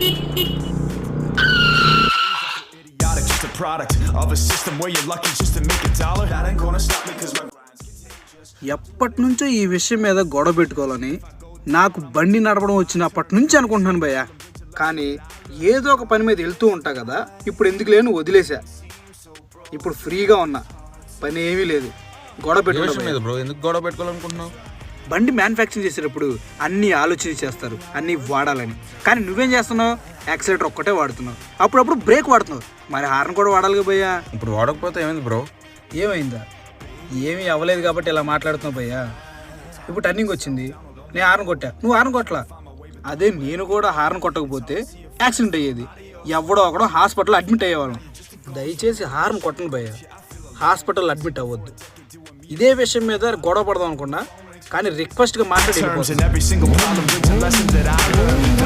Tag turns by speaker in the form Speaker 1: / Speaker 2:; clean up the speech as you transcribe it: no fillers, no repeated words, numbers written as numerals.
Speaker 1: Idiotic, just a product of a system where you're lucky just to make a dollar. That ain't gonna stop me 'cause my grind's contagious.
Speaker 2: ఎప్పటి నుంచో ఈ విషయం మీద గొడవ పెట్టుకోవాలని నాకు బండి నడపడం వచ్చినప్పటి నుంచి అనుకుంటున్నాను భయ్య. కానీ ఏదో ఒక పని మీద వెళ్తూ ఉంటా కదా, ఇప్పుడు ఎందుకు లేను వదిలేసా. ఇప్పుడు ఫ్రీగా ఉన్నా, పని ఏమీ లేదు, గొడవ పెట్టుకుంటా.
Speaker 3: బ్రో ఎందుకు గొడవ పెట్టుకోవాలనుకుంటున్నావు?
Speaker 2: బండి మ్యానుఫ్యాక్చరింగ్ చేసేటప్పుడు అన్నీ ఆలోచన చేస్తారు, అన్నీ వాడాలని. కానీ నువ్వేం చేస్తున్నావు? యాక్సిలేటర్ ఒక్కటే వాడుతున్నావు, అప్పుడప్పుడు బ్రేక్ వాడుతున్నావు, మరి హార్న్ కూడా వాడాలిగా భయ్యా.
Speaker 3: ఇప్పుడు వాడకపోతే ఏమైంది బ్రో?
Speaker 2: ఏమైందా? ఏమీ అవ్వలేదు కాబట్టి ఇలా మాట్లాడుతున్నావు భయ్యా. ఇప్పుడు టర్నింగ్ వచ్చింది, నేను హార్న్ కొట్టా, నువ్వు హార్న్ కొట్టలా. అదే నేను కూడా హార్న్ కొట్టకపోతే యాక్సిడెంట్ అయ్యేది, ఎవడో ఒకడో హాస్పిటల్లో అడ్మిట్ అయ్యేవాళ్ళం. దయచేసి హార్న్ కొట్టను భయ్యా, హాస్పిటల్ అడ్మిట్ అవ్వద్దు. ఇదే విషయం మీద గొడవ పడదాం అనుకున్నా, కానీ రిక్వెస్ట్గా మాట్లాడి
Speaker 1: Terms and every single problem brings a lesson that I learned.